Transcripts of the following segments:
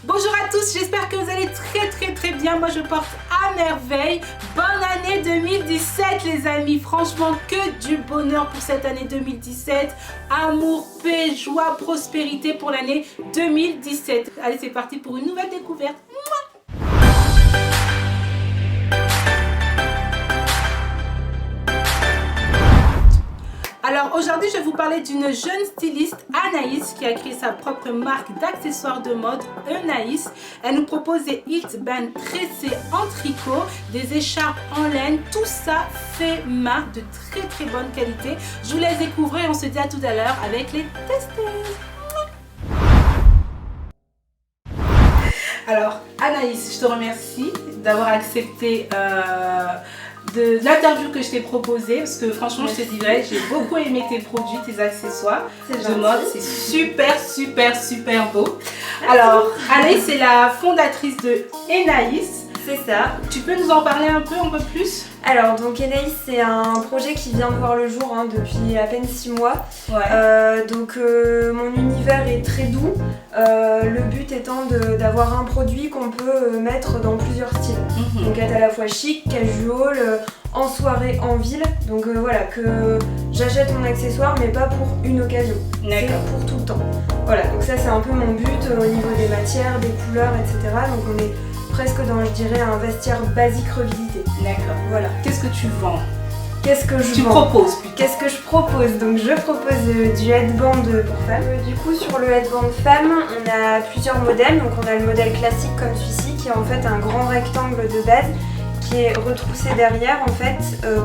Bonjour à tous, j'espère que vous allez très bien. Moi je porte à merveille. Bonne année 2017 les amis. Franchement que du bonheur pour cette année 2017. Amour, paix, joie, prospérité pour l'année 2017. Allez c'est parti pour une nouvelle découverte. Alors aujourd'hui je vais vous parler d'une jeune styliste, Anaïs, qui a créé sa propre marque d'accessoires de mode, Anaïs. Elle nous propose des headbands tressés en tricot, des écharpes en laine, tout ça fait main de très bonne qualité. Je vous laisse découvrir et on se dit à tout à l'heure avec les testeuses. Alors Anaïs, je te remercie d'avoir accepté de l'interview que je t'ai proposée parce que franchement je te dirais j'ai beaucoup aimé tes produits, tes accessoires de mode, c'est super beau. Alors Anaïs c'est la fondatrice de Anaïs. C'est ça. Tu peux nous en parler un peu plus? Alors donc Anaïs c'est un projet qui vient de voir le jour depuis à peine 6 mois. Ouais. Mon univers est très doux. Le but étant d'avoir un produit qu'on peut mettre dans plusieurs styles. Donc être à la fois chic, casual, en soirée, en ville. Donc voilà, que j'achète mon accessoire mais pas pour une occasion. C'est pour tout le temps. Voilà, donc ça c'est un peu mon but au niveau des matières, des couleurs, etc. Donc on est presque dans, je dirais, un vestiaire basique revisité. D'accord. Voilà. Qu'est-ce que tu vends? Qu'est-ce que je Tu proposes plutôt. Qu'est-ce que je propose? Donc je propose du headband pour femmes. Du coup sur le headband femme, on a plusieurs modèles. Donc on a le modèle classique comme celui-ci qui est en fait un grand rectangle de base qui est retroussé derrière en fait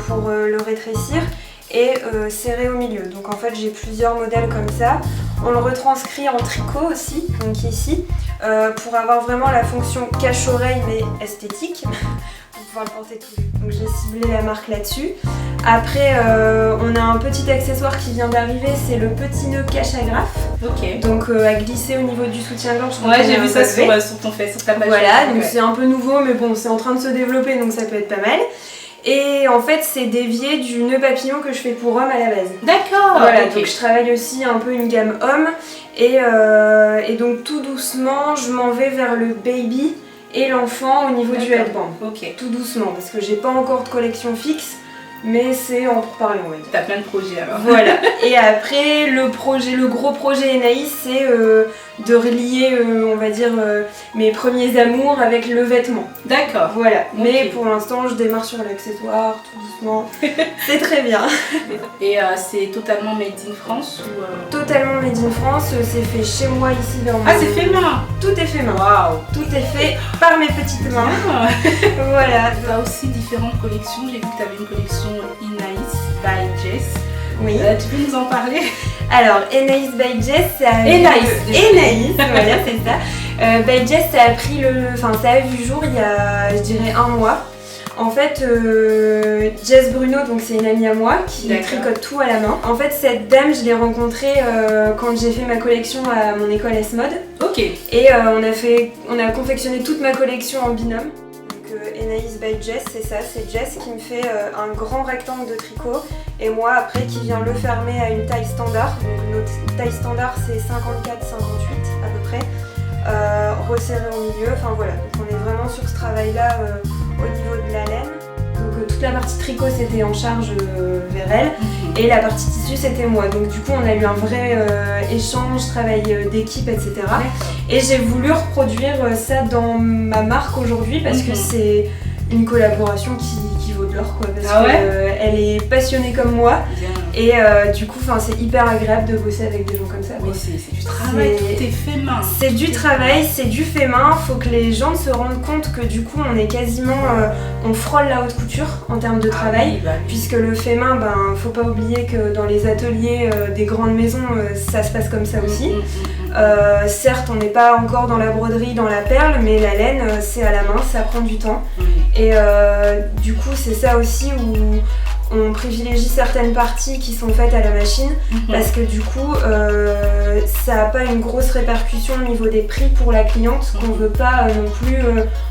pour le rétrécir et serré au milieu. Donc en fait j'ai plusieurs modèles comme ça. On le retranscrit en tricot aussi, donc ici, pour avoir vraiment la fonction cache-oreille mais esthétique. Pour pouvoir le porter tout nu. Donc j'ai ciblé la marque là-dessus. Après on a un petit accessoire qui vient d'arriver, c'est le petit nœud cache-agrafe. Ok. Donc à glisser au niveau du soutien-gorge. Ouais, j'ai vu ça sur ta page. Voilà, donc c'est un peu nouveau mais bon c'est en train de se développer donc ça peut être pas mal. Et en fait c'est dévié du nœud papillon que je fais pour homme à la base. D'accord. Voilà, donc je travaille aussi un peu une gamme homme et donc tout doucement je m'en vais vers le baby et l'enfant au niveau du headband. Ok. Tout doucement parce que j'ai pas encore de collection fixe mais c'est en pourparlers on va dire. T'as plein de projets alors. Voilà. Et après le gros projet Anaïs c'est de relier on va dire mes premiers amours avec le vêtement. D'accord. Voilà. Okay. Mais pour l'instant je démarre sur l'accessoire tout doucement. C'est très bien. Et c'est totalement made in France ou Totalement made in France, c'est fait chez moi ici dans mon... Ah c'est fait main. Tout est fait main. Waouh. Tout est fait par mes petites mains. Voilà. Tu as aussi différentes collections, j'ai vu que tu avais une collection Anaïs by Jess. Oui. Tu peux nous en parler? Alors Anaïs by Jess, ça a Anaïs, voilà c'est ça. By Jess ça a vu jour il y a je dirais 1 mois. En fait, Jess Bruno, donc c'est une amie à moi qui tricote tout à la main. En fait, cette dame, je l'ai rencontrée quand j'ai fait ma collection à mon école S-Mode. Ok. Et on a confectionné toute ma collection en binôme. Donc Anaïs by Jess, c'est ça, c'est Jess qui me fait un grand rectangle de tricot et moi après qui vient le fermer à une taille standard. Donc notre taille standard c'est 54-58 à peu près, resserré au milieu. Enfin voilà, donc on est vraiment sur ce travail là au niveau de la laine. Donc toute la partie tricot c'était en charge vers elle et la partie tissu c'était moi. Donc du coup on a eu un vrai échange, travail d'équipe etc. Et j'ai voulu reproduire ça dans ma marque aujourd'hui parce que c'est une collaboration qui vaut de l'or quoi. Parce qu'elle est passionnée comme moi. Et du coup c'est hyper agréable de bosser avec des gens comme ça. Mais c'est du travail, tout est fait main. C'est du travail, c'est du fait main. Faut que les gens se rendent compte que du coup on est quasiment, on frôle la haute couture en termes de travail. Puisque le fait main, faut pas oublier que dans les ateliers des grandes maisons ça se passe comme ça aussi. Certes on n'est pas encore dans la broderie, dans la perle, mais la laine c'est à la main, ça prend du temps. Et du coup c'est ça aussi où on privilégie certaines parties qui sont faites à la machine parce que du coup ça n'a pas une grosse répercussion au niveau des prix pour la cliente qu'on veut pas non plus,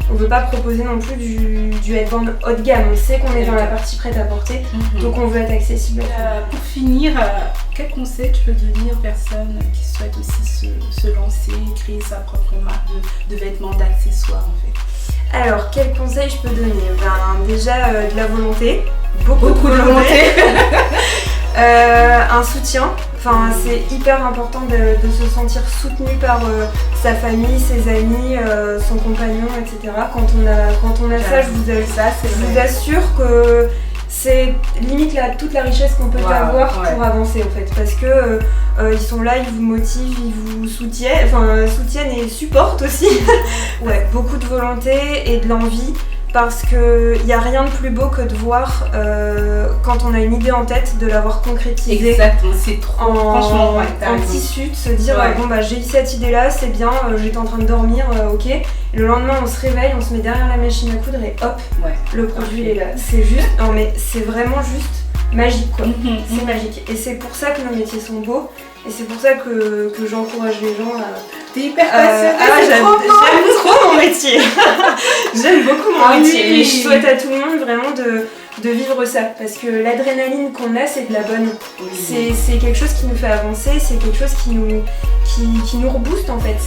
on veut pas proposer non plus du headband haut de gamme. On sait qu'on est dans la partie prête à porter donc on veut être accessible. Pour finir, Quel conseil tu peux donner aux personnes qui souhaitent aussi se lancer, créer sa propre marque de vêtements, d'accessoires en fait? Alors, quel conseil je peux donner? Déjà de la volonté, beaucoup de volonté. Un soutien, c'est hyper important de se sentir soutenu par sa famille, ses amis, son compagnon, etc. Quand on a ça, je vous assure que c'est limite toute la richesse qu'on peut avoir pour avancer en fait, parce que ils sont là, ils vous motivent, ils vous soutiennent et supportent aussi. Beaucoup de volonté et de l'envie. Parce qu'il n'y a rien de plus beau que de voir quand on a une idée en tête, de l'avoir concrétisée. Exactement, c'est trop franchement en tissu, de se dire j'ai eu cette idée là, c'est bien, j'étais en train de dormir, ok. Et le lendemain on se réveille, on se met derrière la machine à coudre et hop, le produit est là. C'est juste, non mais c'est vraiment juste magique quoi. C'est magique. Et c'est pour ça que nos métiers sont beaux. Et c'est pour ça que j'encourage les gens à... T'es hyper passionnée, j'aime trop mon métier. J'aime beaucoup mon métier. Et je souhaite à tout le monde vraiment de vivre ça. Parce que l'adrénaline qu'on a, c'est de la bonne. C'est quelque chose qui nous fait avancer, c'est quelque chose qui nous rebooste en fait.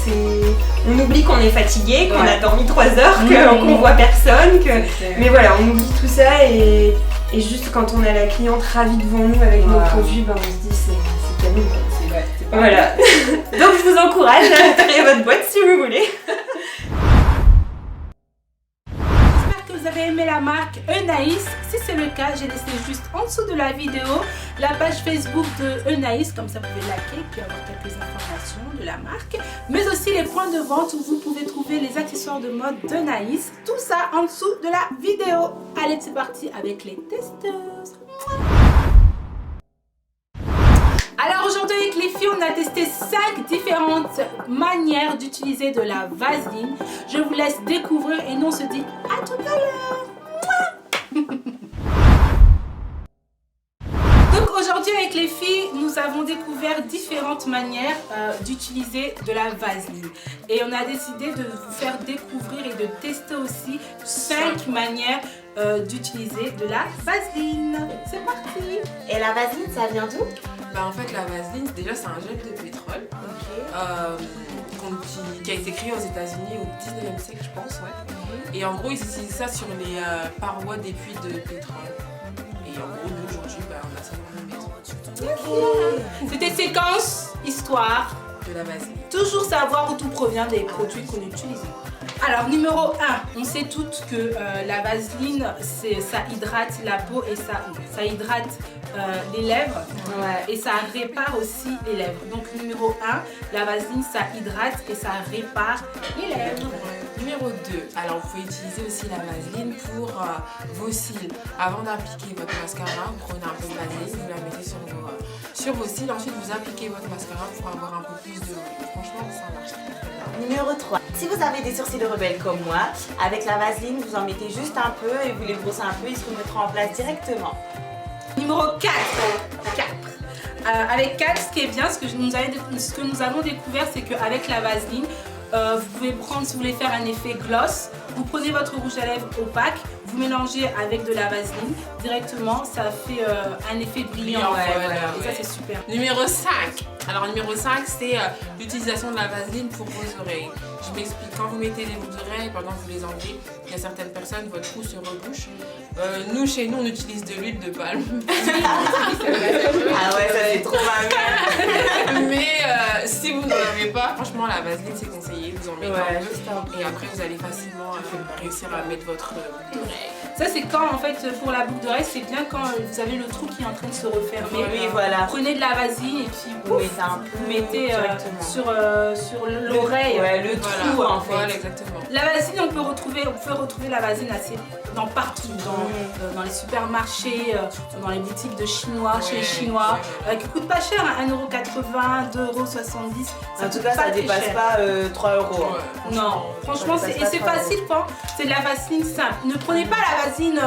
On oublie qu'on est fatigué, qu'on a dormi 3 heures, qu'on voit personne. Mais voilà, on oublie tout ça et juste quand on a la cliente ravie devant nous avec nos produits, on se dit c'est canon. Voilà. Donc je vous encourage à créer votre boîte si vous voulez. J'espère que vous avez aimé la marque Enaïs. Si c'est le cas, j'ai laissé juste en dessous de la vidéo la page Facebook de Enaïs, comme ça vous pouvez liker et avoir quelques informations de la marque, mais aussi les points de vente où vous pouvez trouver les accessoires de mode d'Enaïs. Tout ça en dessous de la vidéo. Allez, c'est parti avec les testeuses. Alors aujourd'hui avec les filles, on a testé 5 différentes manières d'utiliser de la vaseline. Je vous laisse découvrir et nous on se dit à tout à l'heure. Donc aujourd'hui avec les filles, nous avons découvert différentes manières d'utiliser de la vaseline. Et on a décidé de vous faire découvrir et de tester aussi 5 manières d'utiliser de la vaseline. C'est parti. Et la vaseline, ça vient d'où? En fait, la vaseline, déjà, c'est un gel de pétrole qui a été créé aux États-Unis au 19e siècle, je pense. Et en gros, ils utilisent ça sur les parois des puits de pétrole. Et en gros, nous, aujourd'hui, on a ça dans la maison. C'était séquence histoire de la vaseline. Toujours savoir où tout provient des produits qu'on utilise. Alors numéro 1, on sait toutes que la vaseline, ça hydrate la peau et ça hydrate les lèvres et ça répare aussi les lèvres. Donc numéro 1, la vaseline ça hydrate et ça répare les lèvres. Numéro 2, alors vous pouvez utiliser aussi la vaseline pour vos cils. Avant d'appliquer votre mascara, vous prenez un peu de vaseline, vous la mettez sur vos cils, ensuite vous appliquez votre mascara pour avoir un peu plus de... Franchement, ça marche très très bien. Numéro 3, si vous avez des sourcils rebelles comme moi, avec la vaseline, vous en mettez juste un peu et vous les brossez un peu, ils se remettront en place directement. Numéro 4. Avec 4, ce qui est bien, ce que nous avons découvert, c'est qu'avec la vaseline, vous pouvez prendre, si vous voulez faire un effet gloss, vous prenez votre rouge à lèvres opaque, vous mélangez avec de la vaseline, directement ça fait un effet brillant. Et ça c'est super. Numéro 5. Alors numéro 5, c'est l'utilisation de la vaseline pour vos oreilles. Je m'explique, quand vous mettez des boucles d'oreilles, pendant que vous les enlevez, il y a certaines personnes, votre cou se rebouche. Nous, chez nous, on utilise de l'huile de palme. Ah ouais, ça c'est trop mal. Mais si vous n'en avez pas, franchement, la vaseline c'est conseillé, vous en mettez un peu. Et après, vous allez facilement réussir à mettre votre boucle d'oreille. Ça c'est quand en fait pour la boucle d'oreille, c'est bien quand vous avez le trou qui est en train de se refermer. Oui, voilà. Prenez de la vaseline et puis pouf, vous mettez sur l'oreille. Le trou en fait. Voilà, exactement. La vaseline, on peut retrouver la vaseline assez partout, dans les supermarchés, dans les boutiques de chinois, chez les chinois, qui ne coûte pas cher, hein, 1,80 €, 2,70 €. En tout cas, ça dépasse pas 3 €. Non, franchement, c'est facile, c'est de la vaseline simple. Ne prenez pas la vaseline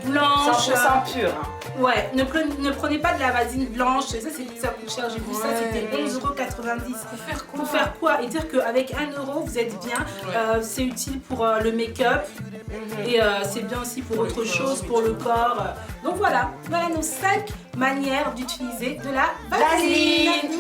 blanche. 100% pure. Ouais, ne prenez pas de la vaseline blanche, ça coûte cher, j'ai vu ça, c'était 11,90 €. Pour faire quoi? Et dire qu'avec 1 € vous êtes bien, c'est utile pour le make-up et c'est bien aussi pour autre chose, pour le corps. Donc voilà nos 5 manières d'utiliser de la vaseline.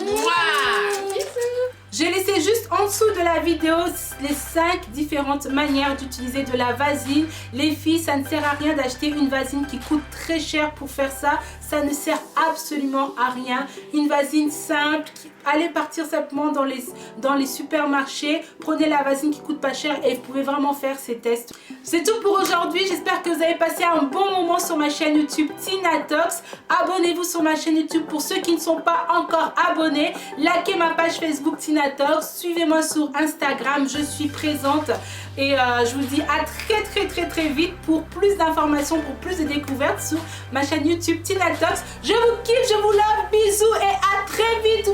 J'ai laissé juste en dessous de la vidéo les 5 différentes manières d'utiliser de la vaseline. Les filles, ça ne sert à rien d'acheter une vaseline qui coûte très cher pour faire ça. Ça ne sert absolument à rien. Une vaseline simple, allez partir simplement dans les supermarchés. Prenez la vaseline qui coûte pas cher et vous pouvez vraiment faire ces tests. C'est tout pour aujourd'hui. J'espère que vous avez passé un bon moment sur ma chaîne YouTube Tina Talks. Abonnez-vous sur ma chaîne YouTube pour ceux qui ne sont pas encore abonnés. Likez ma page Facebook Tina Talks. Suivez-moi sur Instagram. Je suis présente. Et je vous dis à très vite pour plus d'informations, pour plus de découvertes sur ma chaîne YouTube Tina Talks. Je vous kiffe, je vous love. Bisous et à très vite.